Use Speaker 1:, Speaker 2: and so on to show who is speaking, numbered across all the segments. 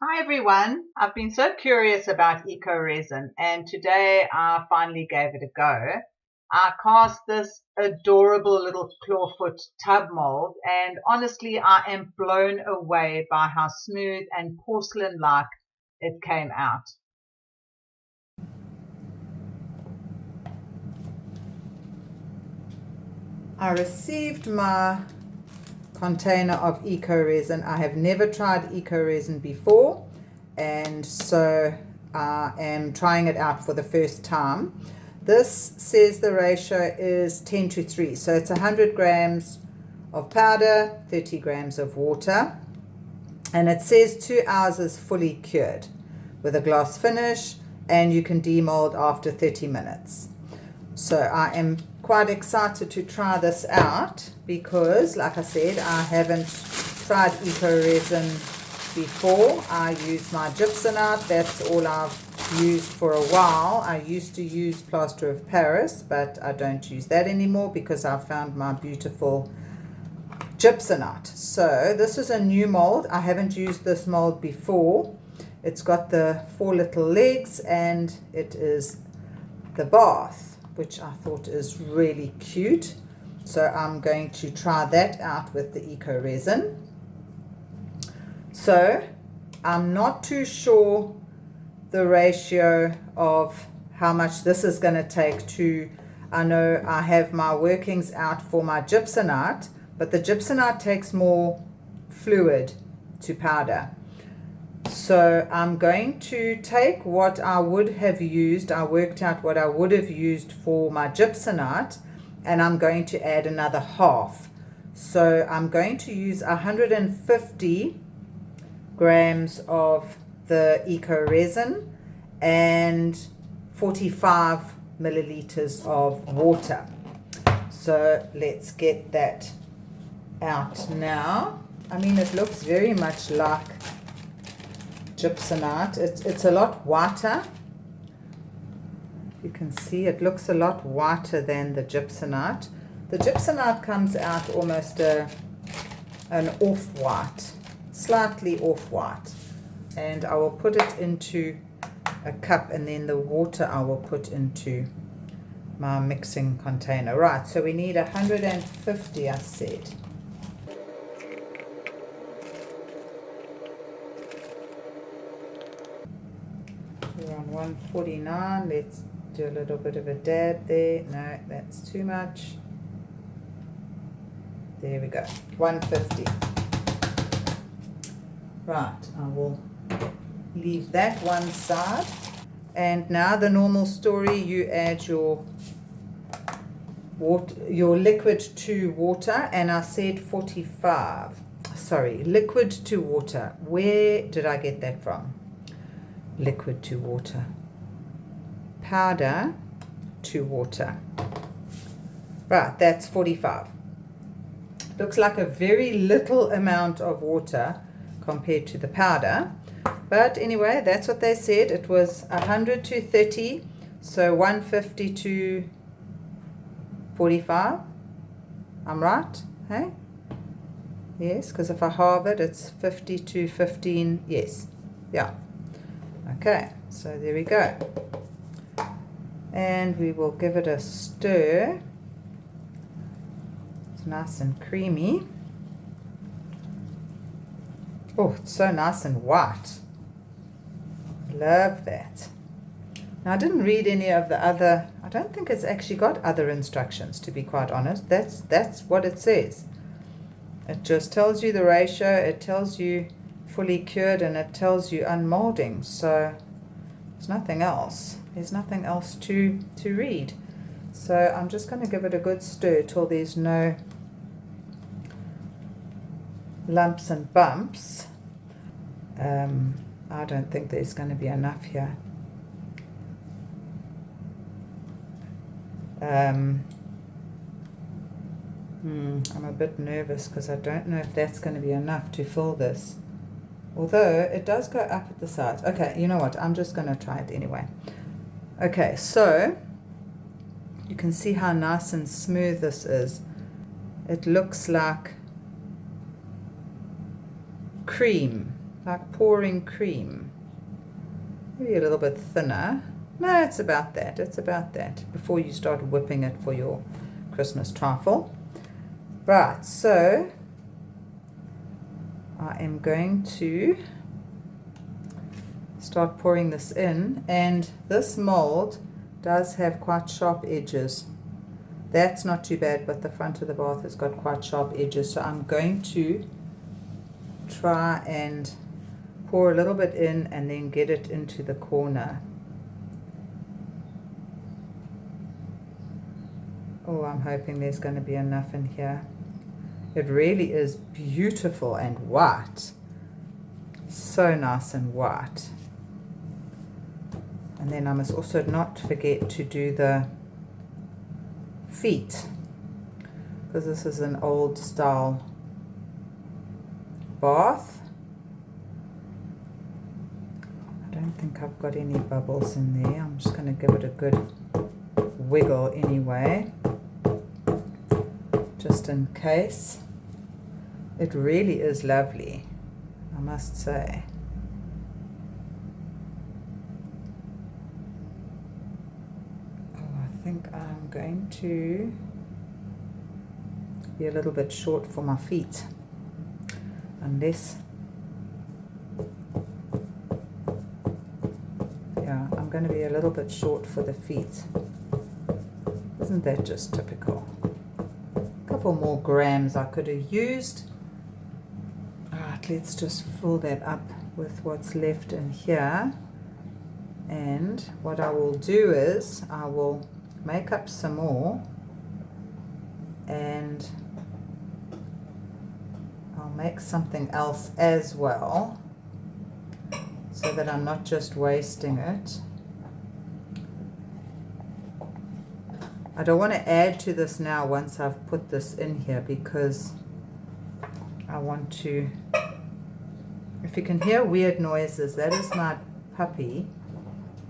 Speaker 1: Hi everyone, I've been so curious about eco-resin and today I finally gave it a go. I cast this adorable little clawfoot tub mold and honestly I am blown away by how smooth and porcelain-like it came out.
Speaker 2: I received my container of Eco-Resin. I have never tried Eco-Resin before, and so I am trying it out for the first time. This says the ratio is 10:3, so it's 100 grams of powder, 30 grams of water, and it says 2 hours is fully cured with a gloss finish, and you can demold after 30 minutes. So I am quite excited to try this out because, like I said, I haven't tried Eco-Resin before. I use my gypsumite. That's all I've used for a while. I used to use plaster of Paris, but I don't use that anymore because I found my beautiful gypsumite. So this is a new mold. I haven't used this mold before. It's got the 4 little legs and it is the bath, which I thought is really cute. So I'm going to try that out with the Eco-Resin. So I'm not too sure the ratio of how much this is going to take to, I know I have my workings out for my gypsumite, but the gypsumite takes more fluid to powder. So I'm going to take what I would have used, I worked out what I would have used for my gypsumite, and I'm going to add another half. So I'm going to use 150 grams of the Eco-Resin and 45 milliliters of water. So let's get that out now. I mean, it looks very much like gypsumite. It's a lot whiter. You can see it looks a lot whiter than the gypsumite. The gypsumite comes out almost an off-white, slightly off-white. And I will put it into a cup, and then the water I will put into my mixing container. Right, so we need 150, I said. We're on 149. Let's do a little bit of a dab there. No, that's too much. There we go. 150. Right, I will leave that one side. And now the normal story, you add your liquid to water, and I said 45. Sorry, liquid to water. Where did I get that from? Liquid to water. Powder to water. Right, that's 45. Looks like a very little amount of water compared to the powder. But anyway, that's what they said. It was 100 to 30, so 150 to 45. I'm right, hey? Yes, because if I halve it, it's 50 to 15. Yes, yeah. Okay, so there we go. And we will give it a stir. It's nice and creamy. Oh, it's so nice and white. Love that. Now, I didn't read any of the other, I don't think it's actually got other instructions, to be quite honest. That's what it says. It just tells you the ratio, it tells you fully cured, and it tells you unmolding. So there's nothing else. There's nothing else to read. So I'm just going to give it a good stir till there's no lumps and bumps. I don't think there's going to be enough here. I'm a bit nervous because I don't know if that's going to be enough to fill this. Although it does go up at the sides. Okay, you know what? I'm just going to try it anyway. Okay, so you can see how nice and smooth this is. It looks like cream. like pouring cream. Maybe a little bit thinner. No, it's about that. It's about that. Before you start whipping it for your Christmas trifle. Right, so I am going to start pouring this in, and this mold does have quite sharp edges. That's not too bad, but the front of the bath has got quite sharp edges, so I'm going to try and pour a little bit in and then get it into the corner. Oh, I'm hoping there's going to be enough in here. It really is beautiful and white. So nice and white. And then I must also not forget to do the feet, because this is an old style bath. I don't think I've got any bubbles in there. I'm just going to give it a good wiggle anyway, just in case. It really is lovely, I must say. Oh, I think I'm going to be a little bit short for my feet, unless, yeah, I'm going to be a little bit short for the feet. Isn't that just typical? A couple more grams I could have used. Alright, let's just fill that up with what's left in here. And what I will do is I will make up some more, and I'll make something else as well, so that I'm not just wasting it. I don't want to add to this now once I've put this in here, because I want to, if you can hear weird noises, that is my puppy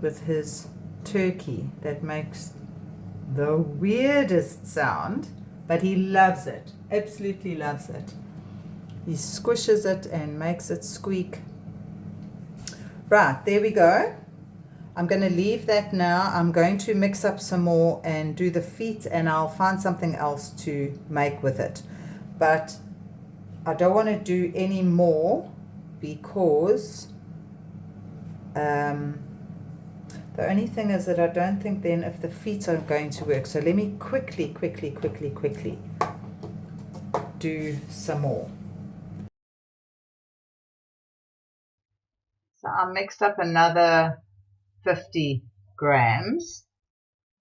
Speaker 2: with his turkey that makes the weirdest sound, but he loves it, absolutely loves it. He squishes it and makes it squeak. Right, there we go. I'm going to leave that now. I'm going to mix up some more and do the feet, and I'll find something else to make with it. But I don't want to do any more, because the only thing is that I don't think then if the feet are going to work. So let me quickly do some more.
Speaker 1: So I mixed up another 50 grams,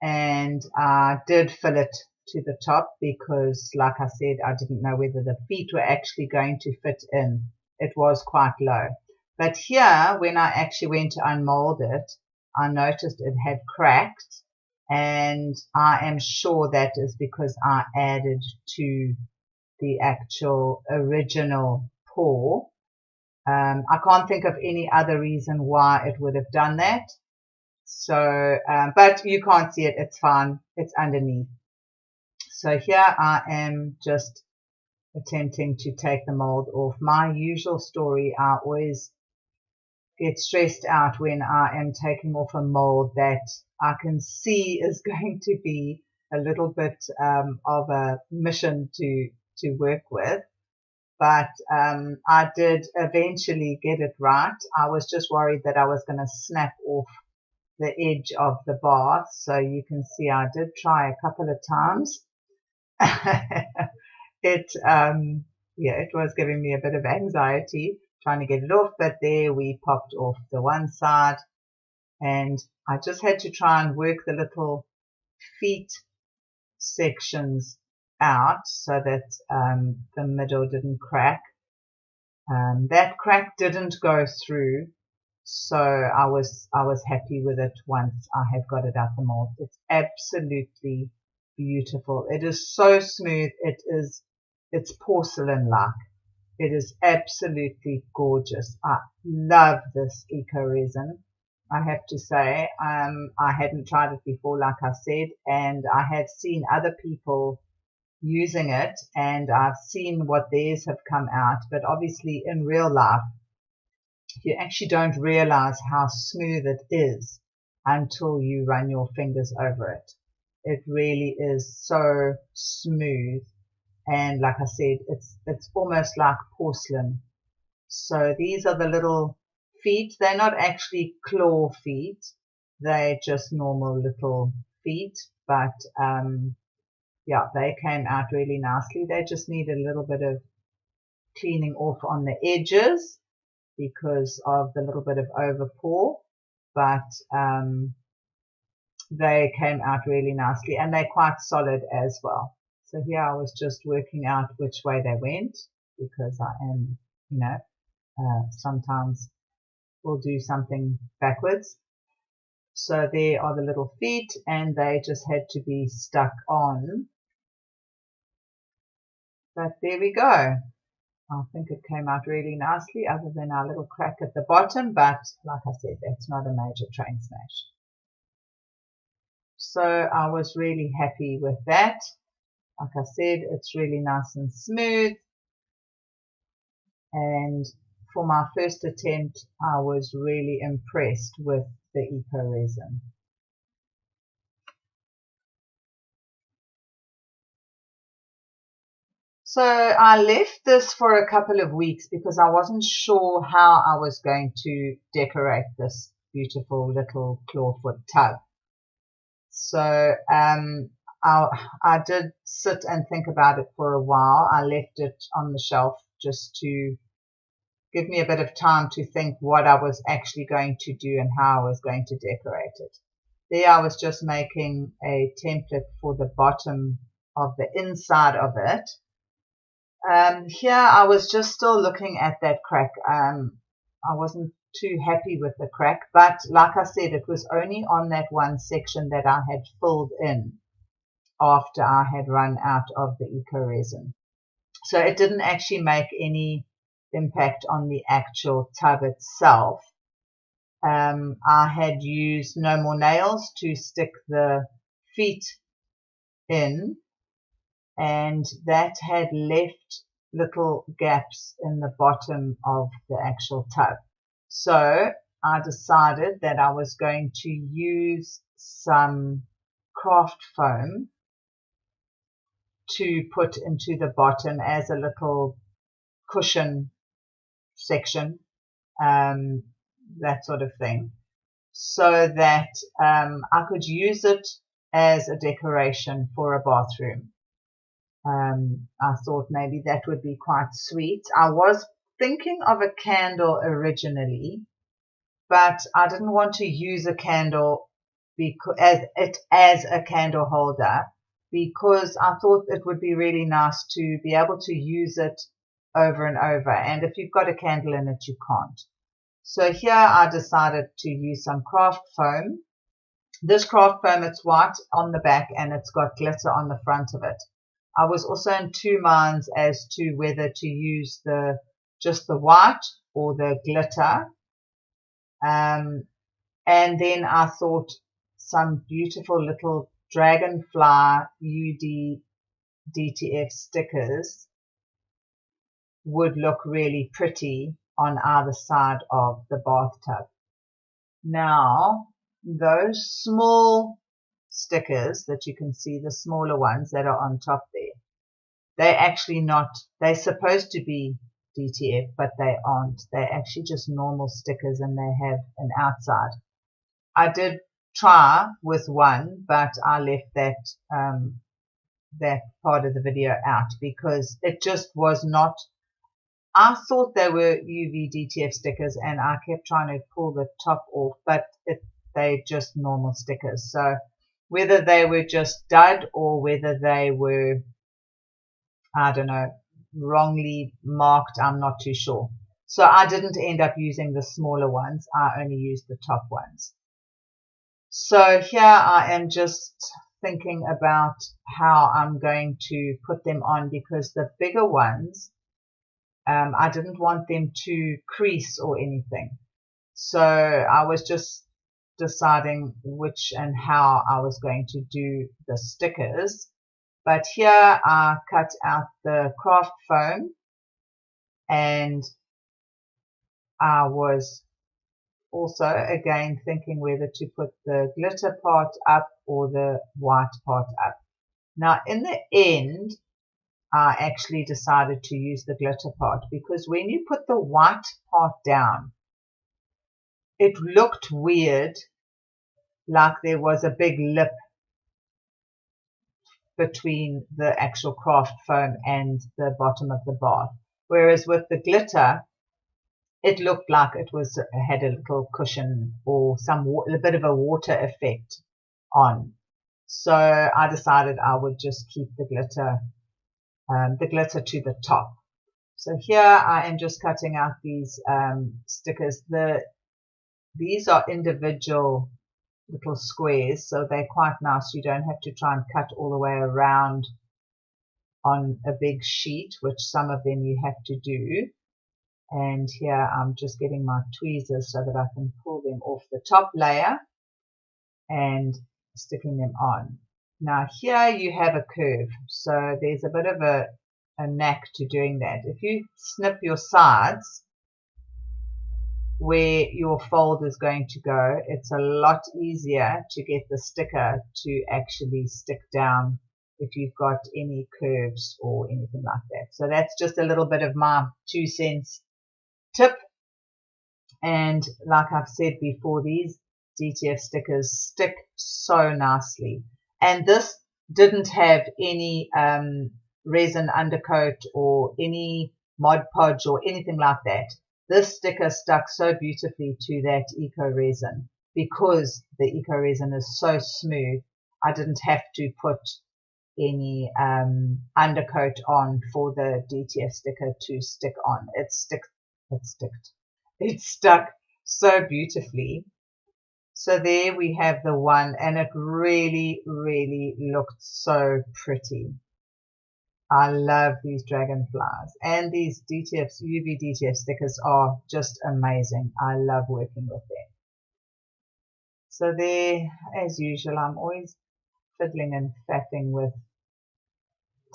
Speaker 1: and I did fill it to the top, because like I said, I didn't know whether the feet were actually going to fit in. It was quite low. But here, when I actually went to unmold it, I noticed it had cracked, and I am sure that is because I added to the actual original pour. I can't think of any other reason why it would have done that. So, but you can't see it. It's fine. It's underneath. So here I am just attempting to take the mold off. My usual story, I always get stressed out when I am taking off a mold that I can see is going to be a little bit of a mission to work with. But I did eventually get it right. I was just worried that I was going to snap off the edge of the bath. So you can see I did try a couple of times. It was giving me a bit of anxiety trying to get it off, but there we popped off the one side, and I just had to try and work the little feet sections out so that the middle didn't crack. That crack didn't go through, so I was happy with it once I had got it out the mold. It's absolutely beautiful. It is so smooth. It's porcelain-like. It is absolutely gorgeous. I love this Eco-Resin. I have to say, I hadn't tried it before, like I said, and I had seen other people using it, and I've seen what theirs have come out, but obviously in real life, You actually don't realize how smooth it is until you run your fingers over it. It really is so smooth, and like I said, it's almost like porcelain. So these are the little feet. They're not actually claw feet, they're just normal little feet, but yeah, they came out really nicely. They just need a little bit of cleaning off on the edges because of the little bit of overpour, but they came out really nicely, and they're quite solid as well. So here I was just working out which way they went, because I am, sometimes we'll do something backwards. So there are the little feet, and they just had to be stuck on. But there we go. I think it came out really nicely, other than our little crack at the bottom, but like I said, that's not a major train smash. So I was really happy with that. Like I said, it's really nice and smooth. And for my first attempt, I was really impressed with the Eco-Resin. So I left this for a couple of weeks because I wasn't sure how I was going to decorate this beautiful little clawfoot tub. So I did sit and think about it for a while. I left it on the shelf just to give me a bit of time to think what I was actually going to do and how I was going to decorate it. There I was just making a template for the bottom of the inside of it. Here I was just still looking at that crack. I wasn't too happy with the crack, but like I said, it was only on that one section that I had filled in after I had run out of the Eco-Resin. So it didn't actually make any impact on the actual tub itself. I had used no more nails to stick the feet in, and that had left little gaps in the bottom of the actual tub. So I decided that I was going to use some craft foam to put into the bottom as a little cushion section, that sort of thing, so that I could use it as a decoration for a bathroom. I thought maybe that would be quite sweet. I was thinking of a candle originally, but I didn't want to use a candle as a candle holder, because I thought it would be really nice to be able to use it over and over, and if you've got a candle in it, you can't. So here I decided to use some craft foam. This craft foam, it's white on the back and it's got glitter on the front of it. I was also in two minds as to whether to use just the white or the glitter. And then I thought some beautiful little Dragonfly UV DTF stickers would look really pretty on either side of the bathtub. Now, those small stickers that you can see, the smaller ones that are on top there, they're actually not, they're supposed to be DTF, but they aren't. They're actually just normal stickers, and they have an outside. I did try with one, but I left that part of the video out because it just was not. I thought they were UV DTF stickers, and I kept trying to pull the top off, but they're just normal stickers. So whether they were just dud or whether they were, I don't know, wrongly marked, I'm not too sure. So I didn't end up using the smaller ones. I only used the top ones. So here I am just thinking about how I'm going to put them on, because the bigger ones, I didn't want them to crease or anything. So I was just deciding which and how I was going to do the stickers. But here I cut out the craft foam, and I was also again thinking whether to put the glitter part up or the white part up. Now in the end, I actually decided to use the glitter part because when you put the white part down, it looked weird, like there was a big lip between the actual craft foam and the bottom of the bath. Whereas with the glitter, it looked like it had a little cushion or a bit of a water effect on. So I decided I would just keep the glitter to the top. So here I am just cutting out these stickers. These are individual little squares, so they're quite nice. You don't have to try and cut all the way around on a big sheet, which some of them you have to do. And here I'm just getting my tweezers so that I can pull them off the top layer and sticking them on. Now here you have a curve, so there's a bit of a knack to doing that. If you snip your sides where your fold is going to go, it's a lot easier to get the sticker to actually stick down if you've got any curves or anything like that. So that's just a little bit of my 2 cents tip. And like I've said before, these DTF stickers stick so nicely. And this didn't have any resin undercoat or any Mod Podge or anything like that. This sticker stuck so beautifully to that Eco-Resin because the Eco-Resin is so smooth. I didn't have to put any undercoat on for the DTF sticker to stick on. It stuck so beautifully. So there we have the one, and it really, really looked so pretty. I love these dragonflies, and these UV DTF stickers are just amazing. I love working with them. So there, as usual, I'm always fiddling and faffing with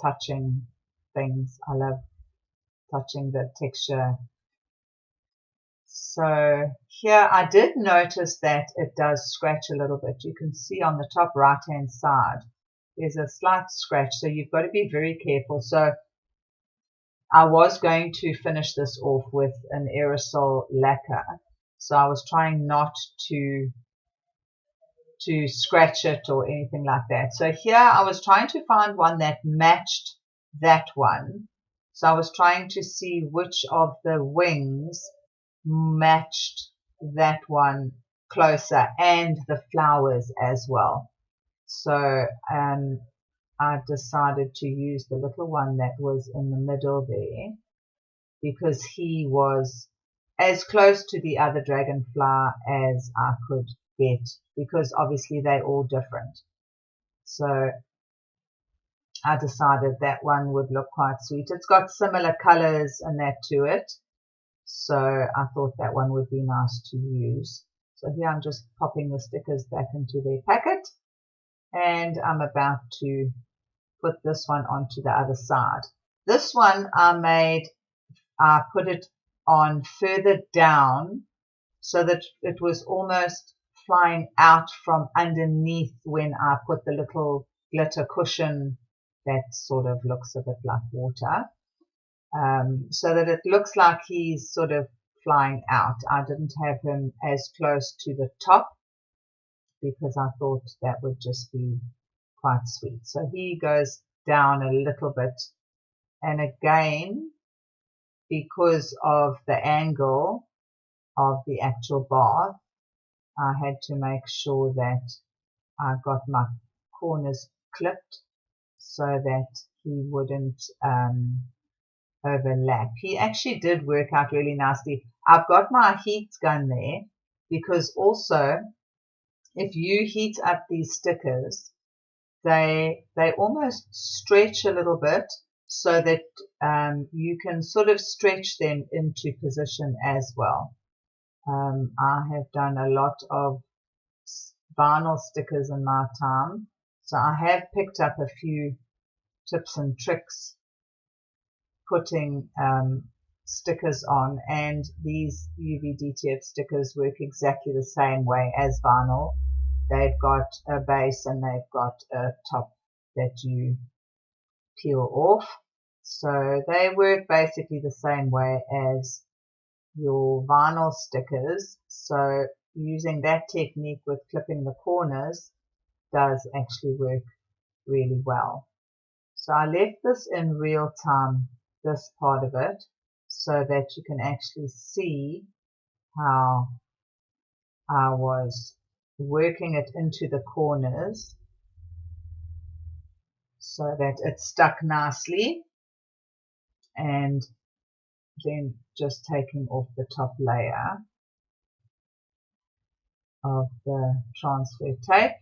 Speaker 1: touching things. I love touching the texture. So here I did notice that it does scratch a little bit. You can see on the top right hand side there's a slight scratch, so you've got to be very careful. So I was going to finish this off with an aerosol lacquer, so I was trying not to scratch it or anything like that. So here I was trying to find one that matched that one. So I was trying to see which of the wings matched that one closer, and the flowers as well. So I decided to use the little one that was in the middle there because he was as close to the other dragonfly as I could get, because obviously they're all different. So I decided that one would look quite sweet. It's got similar colors and that to it, so I thought that one would be nice to use. So here I'm just popping the stickers back into their packet, and I'm about to put this one onto the other side. This one I put it on further down so that it was almost flying out from underneath when I put the little glitter cushion that sort of looks a bit like water, so that it looks like he's sort of flying out. I didn't have him as close to the top because I thought that would just be quite sweet. So he goes down a little bit, and again, because of the angle of the actual bath, I had to make sure that I got my corners clipped so that he wouldn't overlap. He actually did work out really nicely. I've got my heat gun there because also if you heat up these stickers, they almost stretch a little bit so that you can sort of stretch them into position as well. I have done a lot of vinyl stickers in my time, so I have picked up a few tips and tricks putting stickers on, and these UV DTF stickers work exactly the same way as vinyl. They've got a base and they've got a top that you peel off. So they work basically the same way as your vinyl stickers. So using that technique with clipping the corners does actually work really well. So I left this in real time, this part of it, so that you can actually see how I was working it into the corners so that it stuck nicely, and then just taking off the top layer of the transfer tape.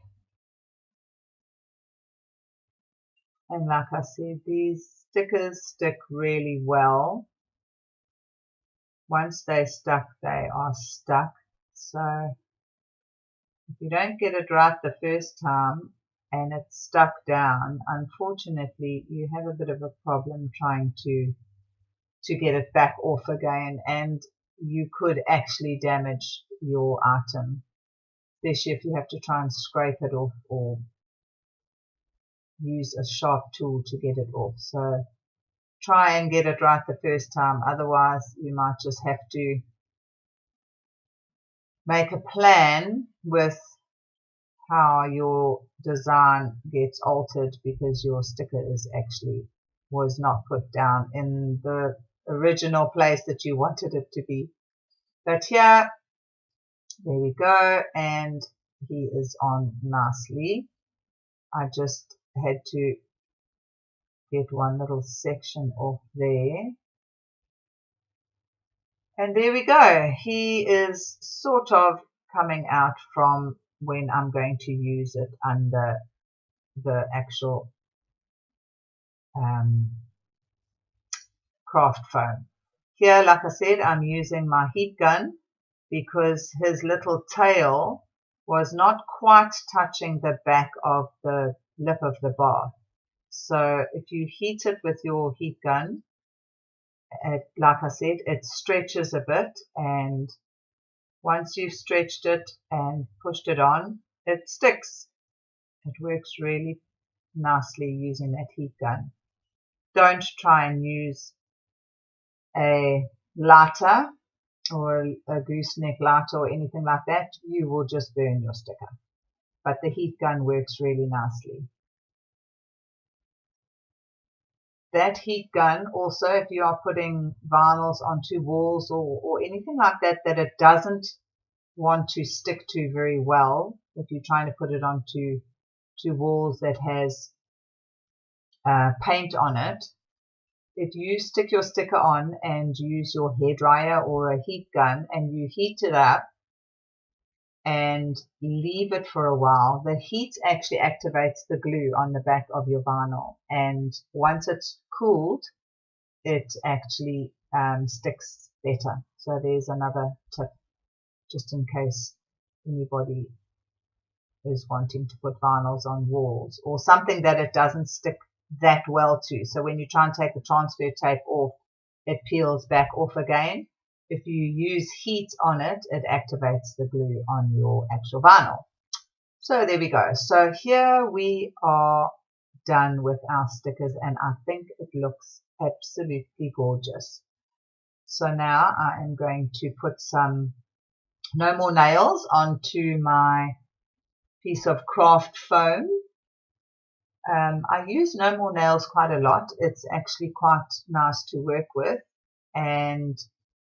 Speaker 1: And like I said, these stickers stick really well. Once they're stuck, they are stuck. So if you don't get it right the first time and it's stuck down, unfortunately you have a bit of a problem trying to get it back off again, and you could actually damage your item, especially if you have to try and scrape it off or use a sharp tool to get it off. So try and get it right the first time, otherwise you might just have to make a plan with how your design gets altered because your sticker was not put down in the original place that you wanted it to be. But here, there we go, and he is on nicely. I just had to get one little section off there. And there we go. He is sort of coming out from when I'm going to use it under the actual craft foam. Here, like I said, I'm using my heat gun because his little tail was not quite touching the back of the lip of the bath. So if you heat it with your heat gun, like I said, it stretches a bit, and once you've stretched it and pushed it on, it sticks. It works really nicely using that heat gun. Don't try and use a lighter or a gooseneck lighter or anything like that. You will just burn your sticker. But the heat gun works really nicely. That heat gun also, if you are putting vinyls onto walls or anything like that it doesn't want to stick to very well, if you're trying to put it onto walls that has paint on it, if you stick your sticker on and use your hairdryer or a heat gun and you heat it up and leave it for a while, the heat actually activates the glue on the back of your vinyl, and once it's cooled, it actually sticks better. So there's another tip, just in case anybody is wanting to put vinyls on walls or something that it doesn't stick that well to. So when you try and take the transfer tape off, it peels back off again. If you use heat on it, it activates the glue on your actual vinyl. So there we go. So here we are done with our stickers, and I think it looks absolutely gorgeous. So now I am going to put some No More Nails onto my piece of craft foam. I use No More Nails quite a lot. It's actually quite nice to work with, and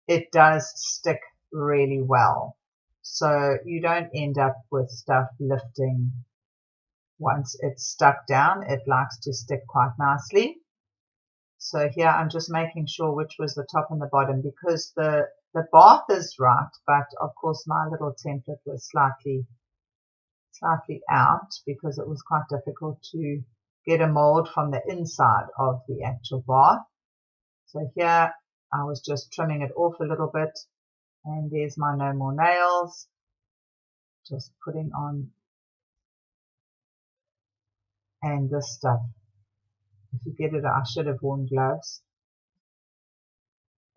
Speaker 1: it does stick really well. So you don't end up with stuff lifting once it's stuck down. It likes to stick quite nicely. So here I'm just making sure which was the top and the bottom, because the bath is right, but of course my little template was slightly out because it was quite difficult to get a mold from the inside of the actual bath. So here I was just trimming it off a little bit, and there's my No More Nails, just putting on, and this stuff, if you get it, I should have worn gloves,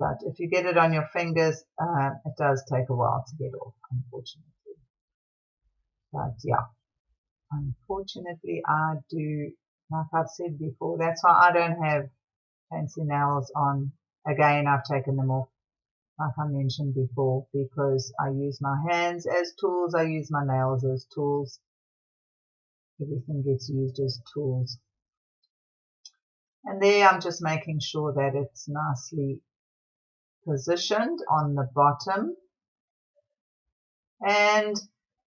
Speaker 1: But if you get it on your fingers, it does take a while to get off, unfortunately. But yeah, unfortunately I do, like I've said before, that's why I don't have fancy nails on. Again, I've taken them off, like I mentioned before, because I use my hands as tools, I use my nails as tools. Everything gets used as tools. And there I'm just making sure that it's nicely positioned on the bottom and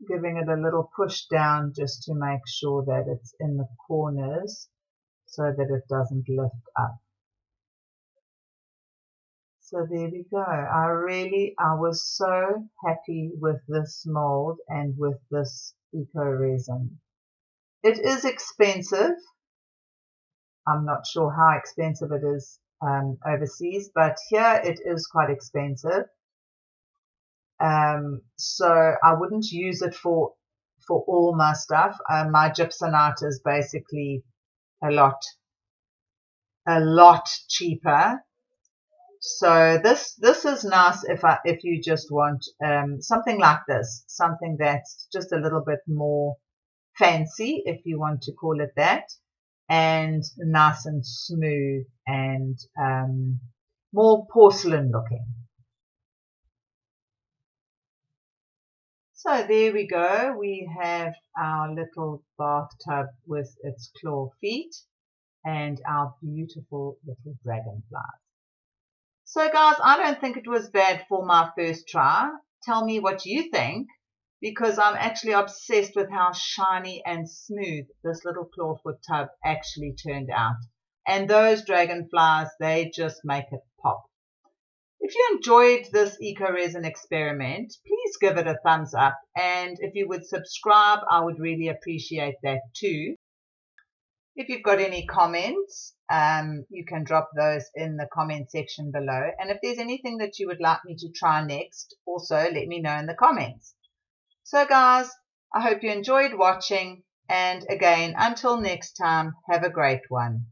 Speaker 1: giving it a little push down just to make sure that it's in the corners so that it doesn't lift up. So there we go. I was so happy with this mold and with this eco-resin. It is expensive. I'm not sure how expensive it is overseas, but here it is quite expensive. So I wouldn't use it for all my stuff. My gypsonite is basically a lot cheaper. So this is nice if you just want something like this, something that's just a little bit more fancy, if you want to call it that, and nice and smooth and more porcelain looking. So there we go. We have our little bathtub with its claw feet and our beautiful little dragonflies. So guys, I don't think it was bad for my first try. Tell me what you think, because I'm actually obsessed with how shiny and smooth this little clawfoot tub actually turned out. And those dragonflies, they just make it pop. If you enjoyed this eco-resin experiment, please give it a thumbs up. And if you would subscribe, I would really appreciate that too. If you've got any comments, you can drop those in the comment section below. And if there's anything that you would like me to try next, also let me know in the comments. So guys, I hope you enjoyed watching. And again, until next time, have a great one.